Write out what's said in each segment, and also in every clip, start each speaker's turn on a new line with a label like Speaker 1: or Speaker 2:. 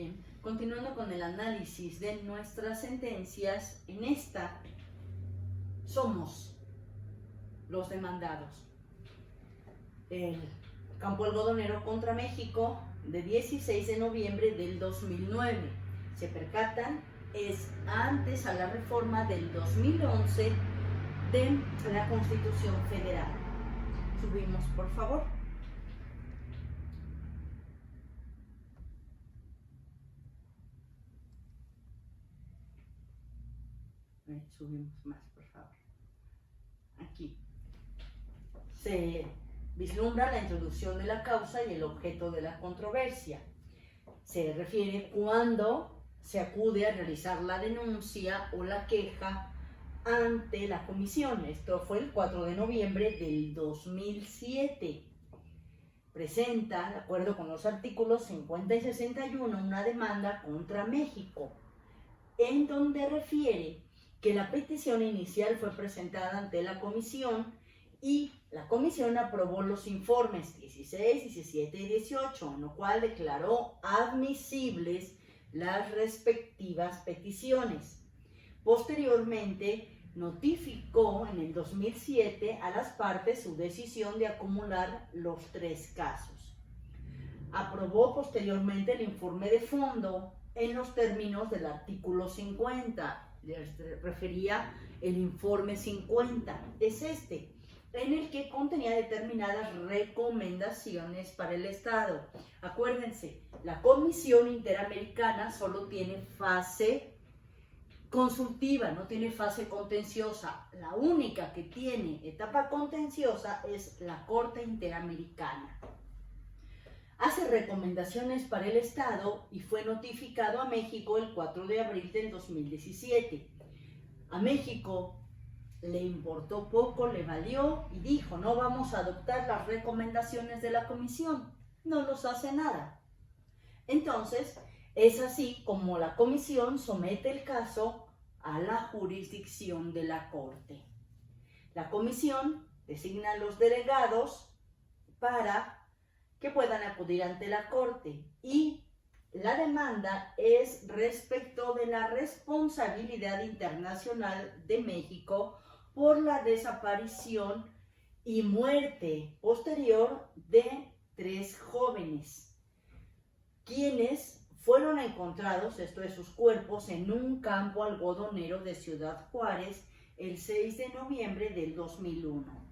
Speaker 1: Bien, continuando con el análisis de nuestras sentencias, en esta somos los demandados. El campo algodonero contra México de 16 de noviembre del 2009. Se percatan, es antes a la reforma del 2011 de la Constitución Federal. Subimos, por favor. Subimos más, por favor. Aquí se vislumbra la introducción de la causa y el objeto de la controversia. Se refiere cuando se acude a realizar la denuncia o la queja ante la comisión. Esto fue el 4 de noviembre del 2007. Presenta, de acuerdo con los artículos 50 y 61, una demanda contra México, en donde refiere que la petición inicial fue presentada ante la comisión y la comisión aprobó los informes 16, 17 y 18, en lo cual declaró admisibles las respectivas peticiones. Posteriormente, notificó en el 2007 a las partes su decisión de acumular los 3 casos. Aprobó posteriormente el informe de fondo en los términos del artículo 50. Les refería el informe 50. Es este, en el que contenía determinadas recomendaciones para el Estado. Acuérdense, la Comisión Interamericana solo tiene fase consultiva, no tiene fase contenciosa. La única que tiene etapa contenciosa es la Corte Interamericana. Hace recomendaciones para el Estado y fue notificado a México el 4 de abril del 2017. A México le importó poco, le valió y dijo: no vamos a adoptar las recomendaciones de la comisión, no nos hace nada. Entonces, es así como la comisión somete el caso a la jurisdicción de la Corte. La comisión designa a los delegados para que puedan acudir ante la Corte y la demanda es respecto de la responsabilidad internacional de México por la desaparición y muerte posterior de 3 jóvenes, quienes fueron encontrados, esto es, sus cuerpos, en un campo algodonero de Ciudad Juárez el 6 de noviembre del 2001.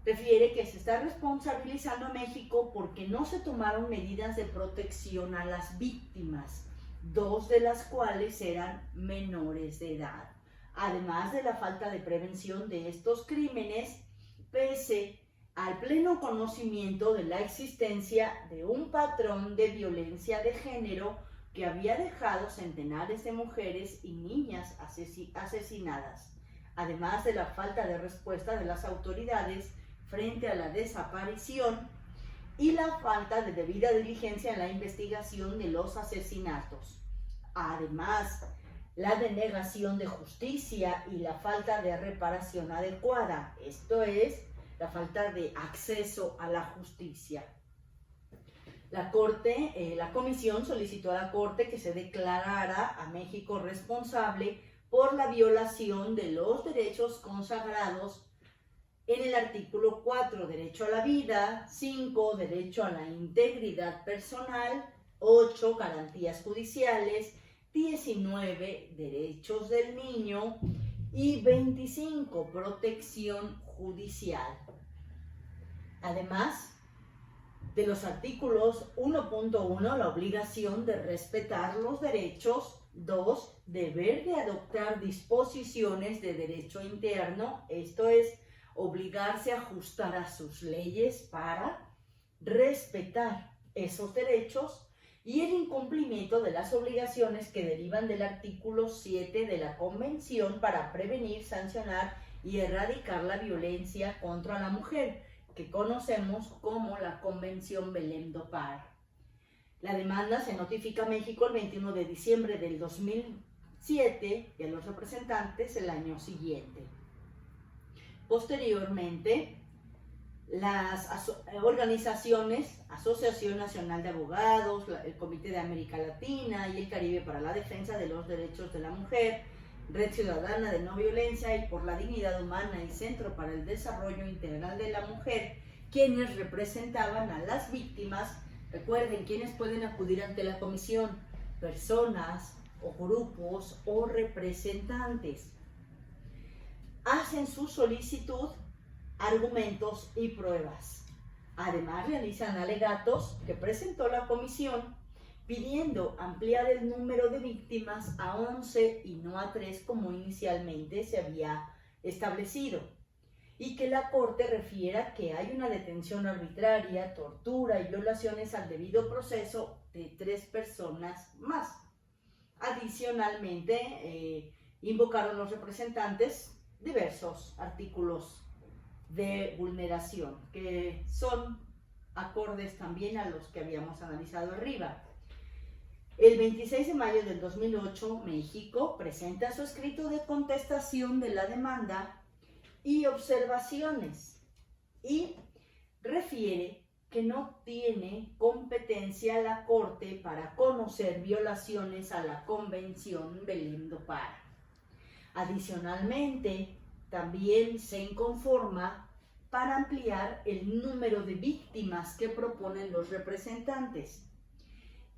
Speaker 1: Refiere que se está responsabilizando a México porque no se tomaron medidas de protección a las víctimas, 2 de las cuales eran menores de edad. Además de la falta de prevención de estos crímenes, pese al pleno conocimiento de la existencia de un patrón de violencia de género que había dejado centenares de mujeres y niñas asesinadas, además de la falta de respuesta de las autoridades frente a la desaparición y la falta de debida diligencia en la investigación de los asesinatos. Además, la denegación de justicia y la falta de reparación adecuada, esto es, la falta de acceso a la justicia. La comisión solicitó a la Corte que se declarara a México responsable por la violación de los derechos consagrados en el artículo 4, derecho a la vida; 5, derecho a la integridad personal; 8, garantías judiciales; 19, derechos del niño; y 25, protección judicial. Además de los artículos 1.1, la obligación de respetar los derechos; 2, deber de adoptar disposiciones de derecho interno, esto es, obligarse a ajustar a sus leyes para respetar esos derechos; y el incumplimiento de las obligaciones que derivan del artículo 7 de la Convención para prevenir, sancionar y erradicar la violencia contra la mujer, que conocemos como la Convención Belém do Pará. La demanda se notifica a México el 21 de diciembre del 2007 y a los representantes el año siguiente. Posteriormente, las organizaciones, Asociación Nacional de Abogados, el Comité de América Latina y el Caribe para la Defensa de los Derechos de la Mujer, Red Ciudadana de No Violencia y por la Dignidad Humana y Centro para el Desarrollo Integral de la Mujer, quienes representaban a las víctimas. Recuerden, quienes pueden acudir ante la comisión: personas o grupos o representantes. Hacen su solicitud, argumentos y pruebas. Además, realizan alegatos que presentó la comisión pidiendo ampliar el número de víctimas a 11 y no a 3 como inicialmente se había establecido, y que la Corte refiera que hay una detención arbitraria, tortura y violaciones al debido proceso de 3 personas más. Adicionalmente, invocaron los representantes diversos artículos de vulneración que son acordes también a los que habíamos analizado arriba. El 26 de mayo del 2008, México presenta su escrito de contestación de la demanda y observaciones y refiere que no tiene competencia la Corte para conocer violaciones a la Convención Belém do Pará. Adicionalmente, también se inconforma para ampliar el número de víctimas que proponen los representantes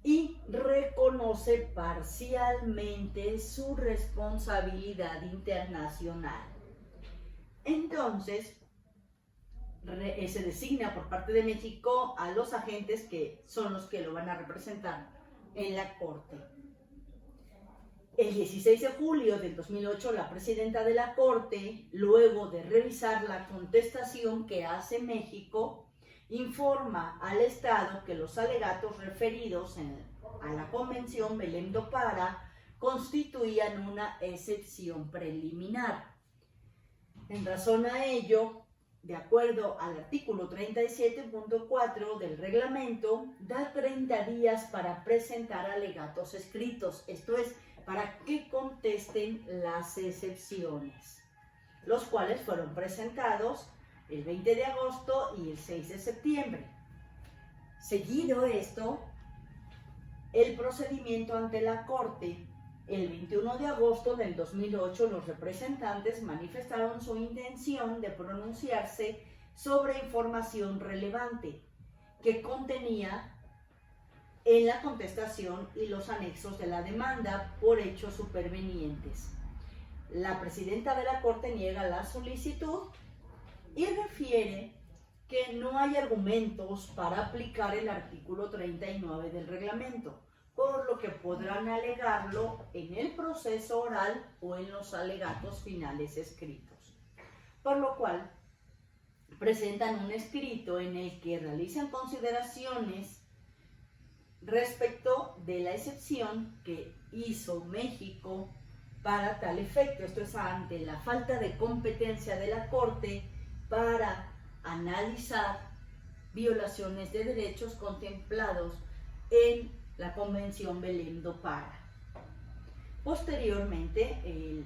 Speaker 1: y reconoce parcialmente su responsabilidad internacional. Entonces, se designa por parte de México a los agentes que son los que lo van a representar en la Corte. El 16 de julio del 2008, la presidenta de la Corte, luego de revisar la contestación que hace México, informa al Estado que los alegatos referidos a la Convención Belém do Pará constituían una excepción preliminar. En razón a ello, de acuerdo al artículo 37.4 del reglamento, da 30 días para presentar alegatos escritos, esto es, para que contesten las excepciones, los cuales fueron presentados el 20 de agosto y el 6 de septiembre. Seguido esto, el procedimiento ante la Corte. El 21 de agosto del 2008, los representantes manifestaron su intención de pronunciarse sobre información relevante que contenía en la contestación y los anexos de la demanda por hechos supervenientes. La presidenta de la Corte niega la solicitud y refiere que no hay argumentos para aplicar el artículo 39 del reglamento, por lo que podrán alegarlo en el proceso oral o en los alegatos finales escritos. Por lo cual, presentan un escrito en el que realizan consideraciones respecto de la excepción que hizo México para tal efecto. Esto es ante la falta de competencia de la Corte para analizar violaciones de derechos contemplados en la Convención Belém do Pará. Posteriormente,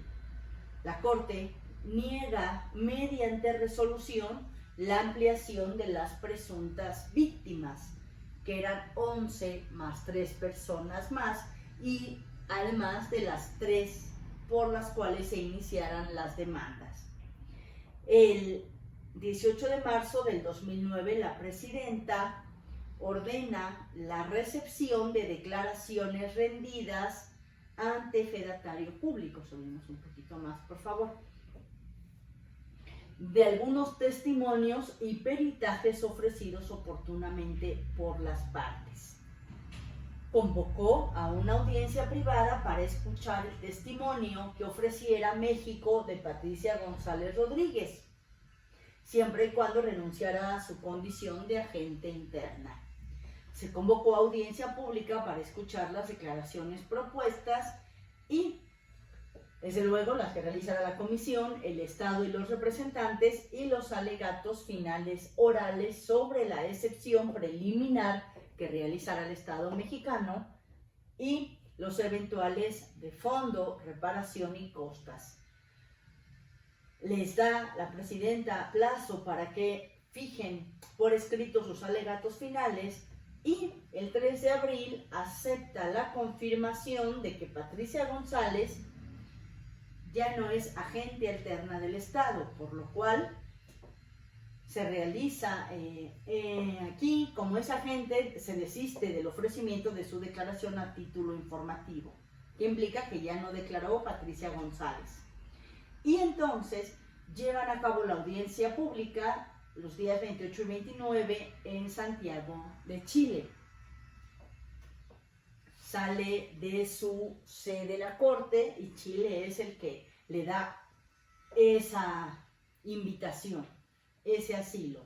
Speaker 1: la Corte niega mediante resolución la ampliación de las presuntas víctimas, que eran 11 más 3 personas más, y además de las 3 por las cuales se iniciaran las demandas. El 18 de marzo del 2009, la presidenta ordena la recepción de declaraciones rendidas ante fedatario público. Subimos un poquito más, por favor. De algunos testimonios y peritajes ofrecidos oportunamente por las partes. Convocó a una audiencia privada para escuchar el testimonio que ofreciera México de Patricia González Rodríguez, siempre y cuando renunciara a su condición de agente interna. Se convocó a audiencia pública para escuchar las declaraciones propuestas y, desde luego, las que realizará la comisión, el Estado y los representantes, y los alegatos finales orales sobre la excepción preliminar que realizará el Estado mexicano y los eventuales de fondo, reparación y costas. Les da la presidenta plazo para que fijen por escrito sus alegatos finales y el 3 de abril acepta la confirmación de que Patricia González ya no es agente alterna del Estado, por lo cual se realiza aquí, como es agente, se desiste del ofrecimiento de su declaración a título informativo, que implica que ya no declaró Patricia González. Y entonces llevan a cabo la audiencia pública los días 28 y 29 en Santiago de Chile. Sale de su sede la corte y Chile es el que le da esa invitación, ese asilo.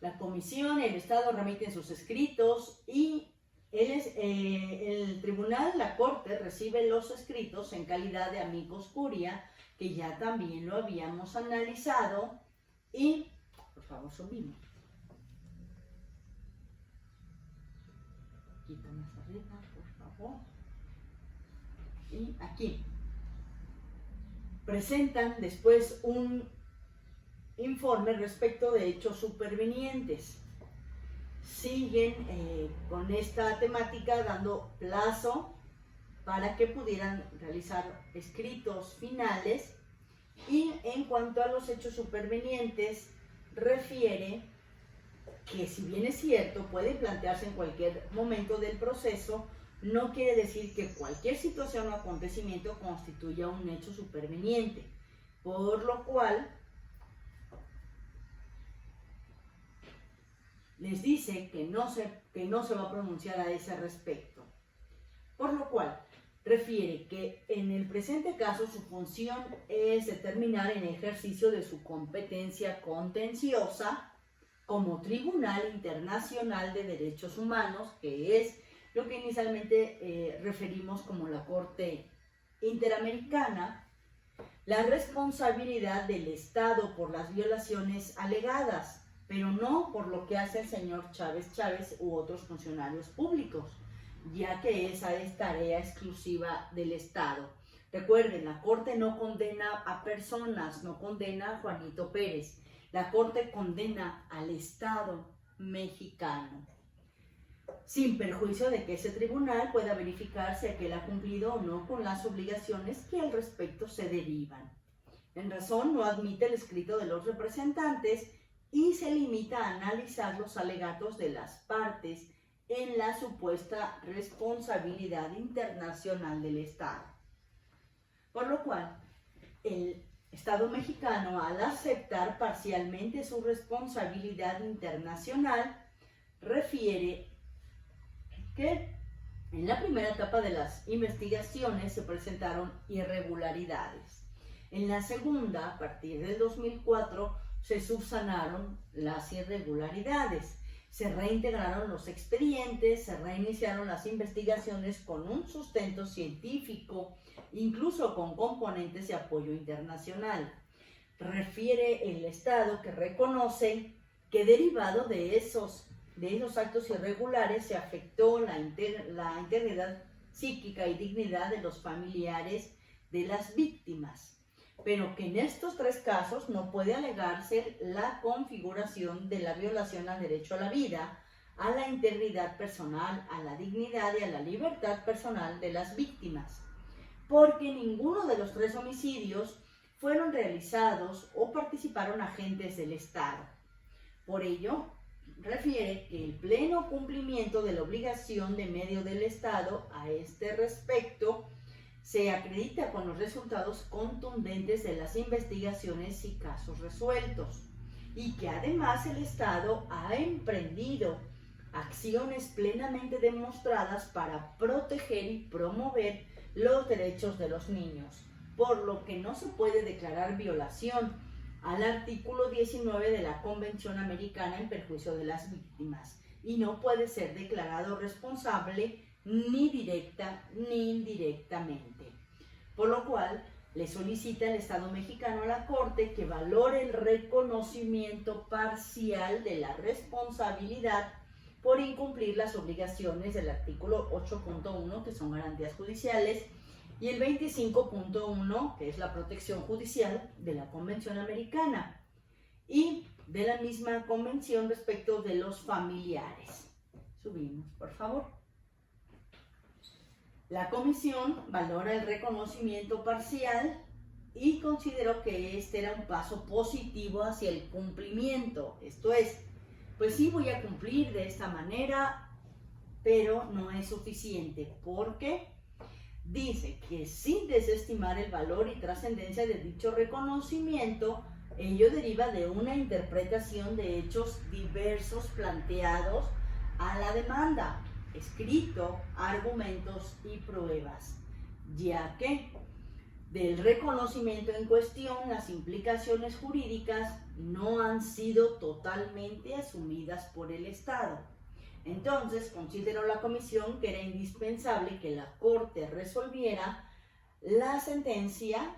Speaker 1: La comisión, el Estado remiten sus escritos y el tribunal, la corte, recibe los escritos en calidad de amicus curia, que ya también lo habíamos analizado. Y, por favor, subimos. Quita más arriba, por favor. Y aquí presentan después un informe respecto de hechos supervenientes. Siguen con esta temática dando plazo para que pudieran realizar escritos finales, y en cuanto a los hechos supervenientes refiere que, si bien es cierto, pueden plantearse en cualquier momento del proceso, no quiere decir que cualquier situación o acontecimiento constituya un hecho superveniente, por lo cual les dice que no se va a pronunciar a ese respecto. Por lo cual refiere que en el presente caso su función es determinar en ejercicio de su competencia contenciosa como Tribunal Internacional de Derechos Humanos, que es lo que inicialmente referimos como la Corte Interamericana, la responsabilidad del Estado por las violaciones alegadas, pero no por lo que hace el señor Chávez u otros funcionarios públicos, ya que esa es tarea exclusiva del Estado. Recuerden, la Corte no condena a personas, no condena a Juanito Pérez, la Corte condena al Estado mexicano, sin perjuicio de que ese tribunal pueda verificar si aquel ha cumplido o no con las obligaciones que al respecto se derivan. En razón, no admite el escrito de los representantes y se limita a analizar los alegatos de las partes en la supuesta responsabilidad internacional del Estado. Por lo cual, el Estado mexicano, al aceptar parcialmente su responsabilidad internacional, refiere que en la primera etapa de las investigaciones se presentaron irregularidades. En la segunda, a partir del 2004, se subsanaron las irregularidades, se reintegraron los expedientes, se reiniciaron las investigaciones con un sustento científico, incluso con componentes de apoyo internacional. Refiere el Estado que reconoce que derivado de esos actos irregulares se afectó la integridad psíquica y dignidad de los familiares de las víctimas, pero que en estos tres casos no puede alegarse la configuración de la violación al derecho a la vida, a la integridad personal, a la dignidad y a la libertad personal de las víctimas, porque ninguno de los tres homicidios fueron realizados o participaron agentes del Estado. Por ello, refiere que el pleno cumplimiento de la obligación de medio del Estado a este respecto se acredita con los resultados contundentes de las investigaciones y casos resueltos, y que además el Estado ha emprendido acciones plenamente demostradas para proteger y promover los derechos de los niños, por lo que no se puede declarar violación al artículo 19 de la Convención Americana en perjuicio de las víctimas, y no puede ser declarado responsable ni directa ni indirectamente. Por lo cual, le solicita el Estado mexicano a la Corte que valore el reconocimiento parcial de la responsabilidad por incumplir las obligaciones del artículo 8.1, que son garantías judiciales, y el 25.1, que es la protección judicial de la Convención Americana, de la misma convención respecto de los familiares. Subimos, por favor. La comisión valora el reconocimiento parcial y consideró que este era un paso positivo hacia el cumplimiento. Esto es, pues sí voy a cumplir de esta manera, pero no es suficiente, porque dice que sin desestimar el valor y trascendencia de dicho reconocimiento, ello deriva de una interpretación de hechos diversos planteados a la demanda, escrito, argumentos y pruebas, ya que del reconocimiento en cuestión las implicaciones jurídicas no han sido totalmente asumidas por el Estado. Entonces consideró la comisión que era indispensable que la Corte resolviera la sentencia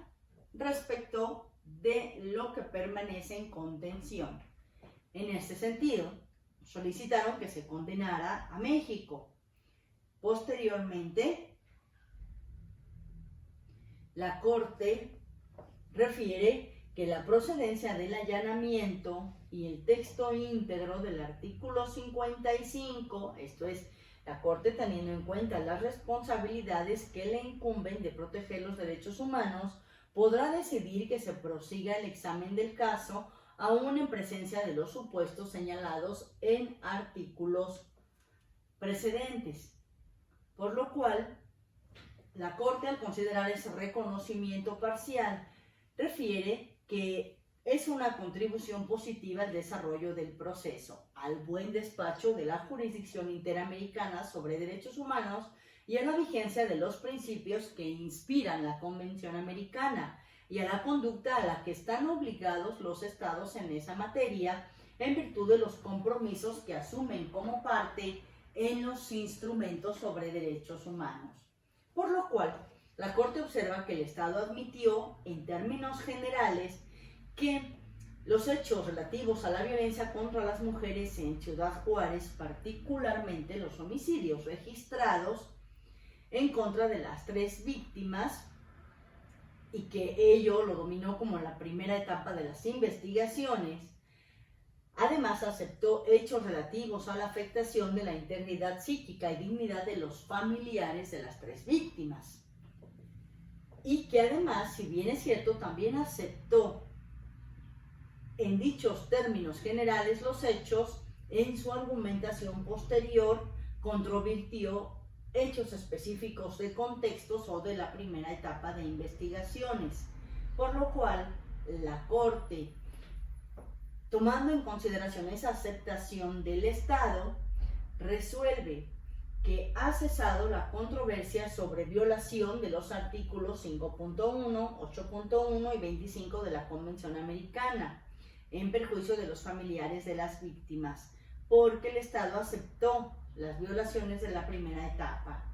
Speaker 1: respecto de lo que permanece en contención. En este sentido, solicitaron que se condenara a México. Posteriormente, la Corte refiere que la procedencia del allanamiento y el texto íntegro del artículo 55, esto es, la Corte teniendo en cuenta las responsabilidades que le incumben de proteger los derechos humanos, podrá decidir que se prosiga el examen del caso aún en presencia de los supuestos señalados en artículos precedentes. Por lo cual, la Corte, al considerar ese reconocimiento parcial, refiere que es una contribución positiva al desarrollo del proceso, al buen despacho de la jurisdicción interamericana sobre derechos humanos y a la vigencia de los principios que inspiran la Convención Americana y a la conducta a la que están obligados los estados en esa materia en virtud de los compromisos que asumen como parte en los instrumentos sobre derechos humanos. Por lo cual, la Corte observa que el Estado admitió, en términos generales, que los hechos relativos a la violencia contra las mujeres en Ciudad Juárez, particularmente los homicidios registrados en contra de las 3 víctimas, y que ello lo dominó como la primera etapa de las investigaciones, además aceptó hechos relativos a la afectación de la integridad psíquica y dignidad de los familiares de las 3 víctimas. Y que además, si bien es cierto, también aceptó en dichos términos generales los hechos, en su argumentación posterior controvirtió hechos específicos de contextos o de la primera etapa de investigaciones, por lo cual la Corte, tomando en consideración esa aceptación del Estado, resuelve que ha cesado la controversia sobre violación de los artículos 5.1, 8.1 y 25 de la Convención Americana, en perjuicio de los familiares de las víctimas, porque el Estado aceptó las violaciones de la primera etapa,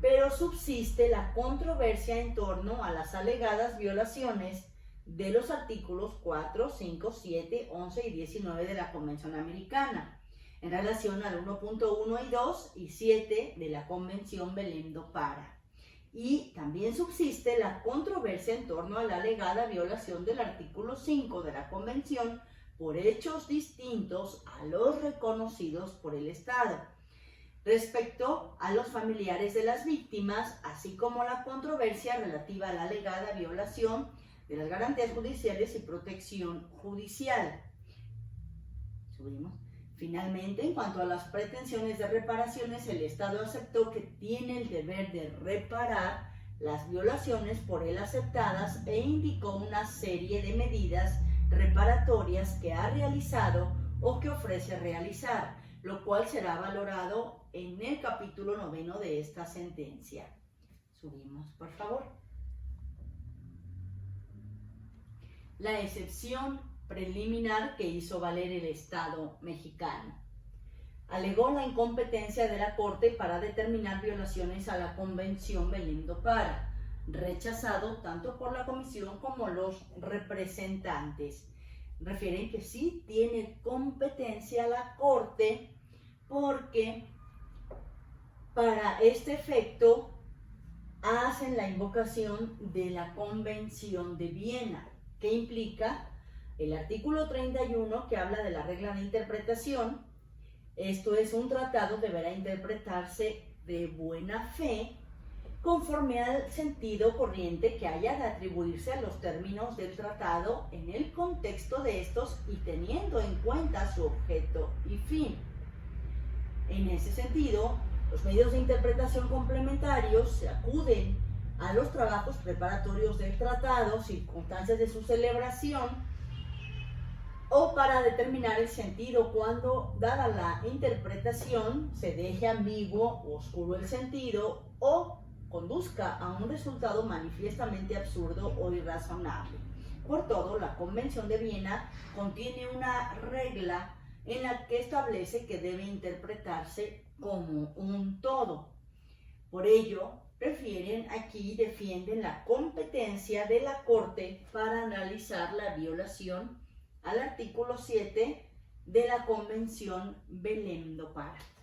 Speaker 1: pero subsiste la controversia en torno a las alegadas violaciones de los artículos 4, 5, 7, 11 y 19 de la Convención Americana, en relación al 1.1 y 2 y 7 de la Convención Belém do Pará. Y también subsiste la controversia en torno a la alegada violación del artículo 5 de la Convención por hechos distintos a los reconocidos por el Estado, respecto a los familiares de las víctimas, así como la controversia relativa a la alegada violación de las garantías judiciales y protección judicial. Subimos. Finalmente, en cuanto a las pretensiones de reparaciones, el Estado aceptó que tiene el deber de reparar las violaciones por él aceptadas e indicó una serie de medidas reparatorias que ha realizado o que ofrece realizar, lo cual será valorado en el capítulo 9 de esta sentencia. Subimos, por favor. La excepción preliminar que hizo valer el Estado mexicano. Alegó la incompetencia de la Corte para determinar violaciones a la Convención Belém do Pará, rechazado tanto por la Comisión como los representantes. Refieren que sí tiene competencia la Corte porque para este efecto hacen la invocación de la Convención de Viena, que implica el artículo 31 que habla de la regla de interpretación. Esto es, un tratado deberá interpretarse de buena fe conforme al sentido corriente que haya de atribuirse a los términos del tratado en el contexto de estos y teniendo en cuenta su objeto y fin. En ese sentido, los medios de interpretación complementarios se acuden a los trabajos preparatorios del tratado, circunstancias de su celebración, o para determinar el sentido cuando, dada la interpretación, se deje ambiguo o oscuro el sentido o conduzca a un resultado manifiestamente absurdo o irrazonable. Por todo, la Convención de Viena contiene una regla en la que establece que debe interpretarse como un todo. Por ello, defienden la competencia de la Corte para analizar la violación al artículo 7 de la Convención Belém do Pará.